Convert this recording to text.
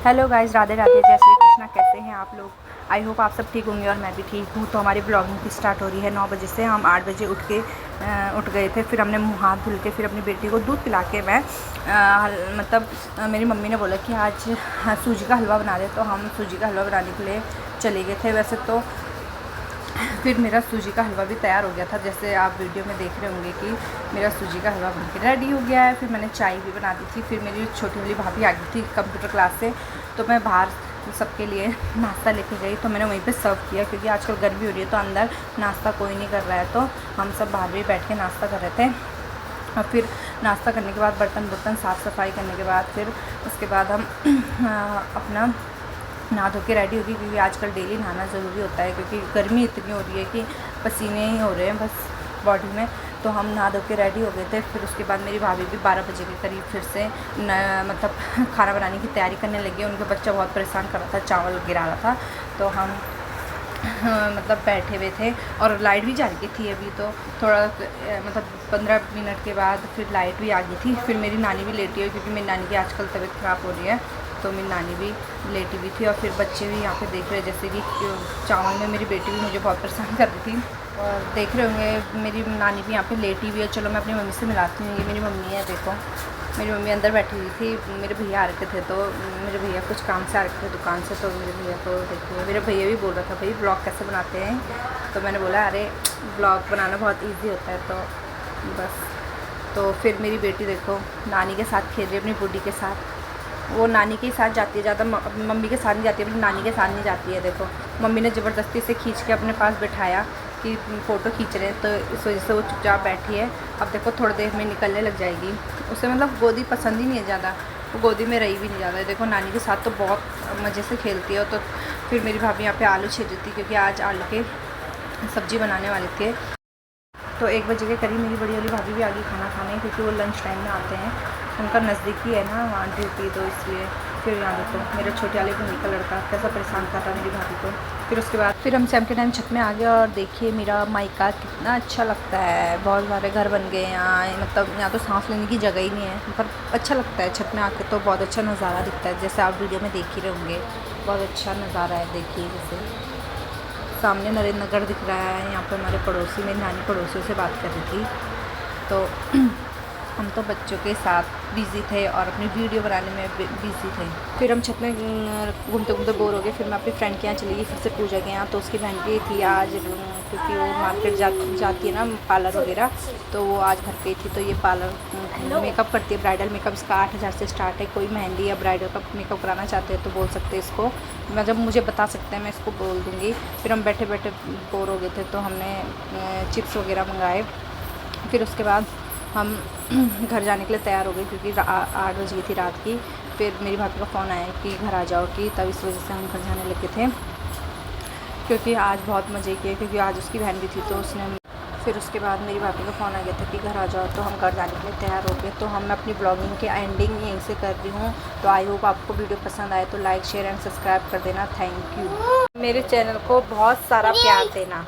Hello guys, Radhe Radhe, जय श्री कृष्णा। कैसे हैं आप लोग? आई होप आप सब ठीक होंगे और मैं भी ठीक हूँ। तो हमारी ब्लॉगिंग की स्टार्ट हो रही है 9 बजे से। हम 8 बजे उठ गए थे। फिर हमने मुँह हाथ धुल के फिर अपनी बेटी को दूध पिला के मेरी मम्मी ने बोला कि आज सूजी का हलवा बना दे, तो हम सूजी का हलवा बनाने के लिए चले गए थे। वैसे तो फिर मेरा सूजी का हलवा भी तैयार हो गया था, जैसे आप वीडियो में देख रहे होंगे कि मेरा सूजी का हलवा बनके रेडी हो गया है। फिर मैंने चाय भी बना दी थी। फिर मेरी छोटी वाली भाभी आ गई थी कंप्यूटर क्लास से, तो मैं बाहर सबके लिए नाश्ता लेके गई। तो मैंने वहीं पे सर्व किया, क्योंकि आजकल गर्मी हो रही है तो अंदर नाश्ता कोई नहीं कर रहा है, तो हम सब बाहर भी बैठ के नाश्ता कर रहे थे। और फिर नाश्ता करने के बाद बर्तन साफ़ सफाई करने के बाद फिर उसके बाद हम अपना नहा धो के रेडी होगी, क्योंकि आजकल डेली नहाना ज़रूरी होता है, क्योंकि गर्मी इतनी हो रही है कि पसीने ही हो रहे हैं बस बॉडी में। तो हम नहा धो के रेडी हो गए थे। फिर उसके बाद मेरी भाभी भी 12 बजे के करीब फिर से खाना बनाने की तैयारी करने लगी। उनका बच्चा बहुत परेशान कर रहा था, चावल गिरा रहा था, तो हम बैठे हुए थे। और लाइट भी जा रही थी अभी, तो थोड़ा 15 मिनट के बाद फिर लाइट भी आ गई थी। फिर मेरी नानी भी लेटी हुई, क्योंकि मेरी नानी की आजकल तबीयत ख़राब हो रही है, तो मेरी नानी भी लेटी हुई थी। और फिर बच्चे भी यहाँ पे देख रहे, जैसे कि चावल में मेरी बेटी भी मुझे बहुत परेशान कर रही थी। और देख रहे होंगे मेरी नानी भी यहाँ पे लेटी हुई है। चलो मैं अपनी मम्मी से मिलाती हूँ। ये मेरी मम्मी है, देखो मेरी मम्मी अंदर बैठी हुई थी। मेरे भैया आ रखे थे, तो मेरे भैया कुछ काम से आ रखे थे दुकान से, तो मेरे भैया को देखिए, मेरे भैया भी बोल रहा था भाई ब्लॉग कैसे बनाते हैं, तो मैंने बोला अरे ब्लॉग बनाना बहुत ईजी होता है, तो बस। तो फिर मेरी बेटी देखो नानी के साथ खेल रही है, अपनी बुड्ढी के साथ। वो नानी के साथ जाती है, ज़्यादा मम्मी के साथ नहीं जाती है, अपनी नानी के साथ नहीं जाती है। देखो मम्मी ने ज़बरदस्ती से खींच के अपने पास बिठाया कि फ़ोटो खींच रहे हैं, तो इस वजह से वो चुपचाप बैठी है। अब देखो थोड़ी देर में निकलने लग जाएगी। उसे गोदी पसंद ही नहीं है ज़्यादा, वो गोदी में रही भी नहीं ज़्यादा। देखो नानी के साथ तो बहुत मज़े से खेलती है। तो फिर मेरी भाभी यहाँ पे आलू छील रही थी, क्योंकि आज आलू की सब्ज़ी बनाने वाले थे। तो 1 बजे के करीब मेरी बड़ी वाली भाभी भी आ गई खाना खाने, क्योंकि वो लंच टाइम में आते हैं, उनका नज़दीकी है ना वहाँ ड्यूटी, तो इसलिए। फिर यहाँ देखो मेरे छोटे वाले भाई का लड़का कैसा परेशान कर रहा है मेरी भाभी को। फिर उसके बाद फिर हम शाम के टाइम छत में आ गए, और देखिए मेरा मायका कितना अच्छा लगता है। बहुत सारे घर बन गए यहाँ, यहाँ तो सांस लेने की जगह ही नहीं है, पर अच्छा लगता है छत में आके, तो बहुत अच्छा नज़ारा दिखता है, जैसे आप वीडियो में देख ही रहे होंगे। बहुत अच्छा नज़ारा है, देखिए जैसे सामने नरेंद्र नगर दिख रहा है। यहाँ पर हमारे पड़ोसी, मेरी नानी पड़ोसियों से बात कर रही थी, तो हम तो बच्चों के साथ बिज़ी थे और अपनी वीडियो बनाने में बिज़ी थे। फिर हम छत में घूमते घूमते बोर हो गए। फिर मैं अपनी फ्रेंड के यहाँ चली गई, फिर से पूजा के यहाँ। तो उसकी बहन की थी आज, क्योंकि वो मार्केट जाती है ना पार्लर वगैरह, तो वो आज घर पे थी। तो ये पार्लर मेकअप करती है, ब्राइडल मेकअप। इसका 8,000 से स्टार्ट है। कोई मेहंदी या ब्राइडल का मेकअप कराना चाहते हैं तो बोल सकते हैं इसको, जब मुझे बता सकते हैं मैं इसको बोल दूँगी। फिर हम बैठे बैठे बोर हो गए थे, तो हमने चिप्स वगैरह मंगाए। फिर उसके बाद हम घर जाने के लिए तैयार हो गए, क्योंकि 8 बज गई थी रात की। फिर मेरी भाभी का फ़ोन आया कि घर आ जाओ, कि तब इस वजह से हम घर जाने लगे थे, क्योंकि आज बहुत मज़े किए, क्योंकि आज उसकी बहन भी थी, तो उसने। फिर उसके बाद मेरी भाभी का फ़ोन आ गया था कि घर आ जाओ, तो हम घर जाने के लिए तैयार हो गए। तो हम अपनी ब्लॉगिंग की एंडिंग यहीं से कर रही हूँ। तो आई होप आपको वीडियो पसंद आए, तो लाइक शेयर एंड सब्सक्राइब कर देना। Thank you. मेरे चैनल को बहुत सारा प्यार देना।